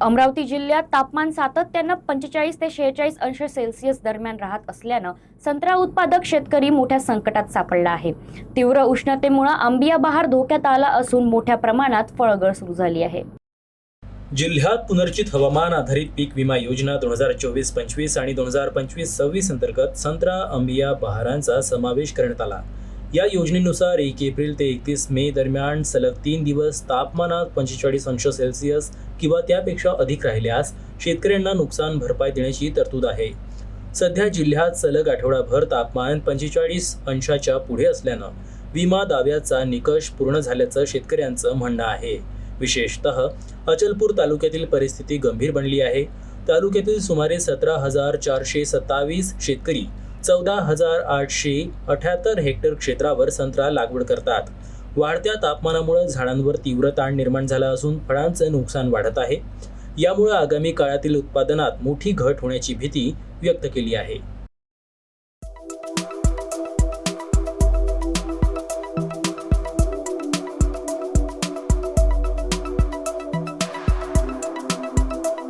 अमरावती जिल्ह्यात तापमान सातत्यानं 45 ते 46 अंश सेल्सिअस दरम्यान राहत असल्यानं संत्रा उत्पादक शेतकरी मोठ्या संकटात सापडला आहे। तीव्र उष्णतेमुळे आंबिया बहार धोक्यात आला असून मोठ्या प्रमाणात फळगळ सुरू झाली आहे। जिल्ह्यात पुनर्चित हवामान आधारित पीक विमा योजना 2024-25 आणि 2025-26 अंतर्गत संत्रा अंबिया बहारांचा समावेश करण्यात आला। या योजनेनुसार 1 एप्रिल ते 31 मे दरम्यान सलग 3 दिवस तापमानात 45 अंश सेल्सिअस किंवा त्यापेक्षा अधिक राहिल्यास शेतकऱ्यांना नुकसान भरपाई देण्याची तरतूद आहे। सध्या जिल्ह्यात सलग आठवडाभर तापमान 45 अंशाच्या पुढे असल्यानं विमा दाव्याचा निकष पूर्ण झाल्याचं शेतकऱ्यांचं म्हणणं आहे। विशेषतः अचलपूर तालुक्यातील परिस्थिती गंभीर बनली आहे। तालुक्यातील सुमारे 17,427 शेतकरी 14,878 हेक्टर क्षेत्रावर संत्रा लागवड करतात। वाढत्या तापमानामुळे झाडांवर तीव्र ताण निर्माण झाला असून फळांचं नुकसान वाढत आहे। यामुळे आगामी काळातील उत्पादनात मोठी घट होण्याची भीती व्यक्त केली आहे।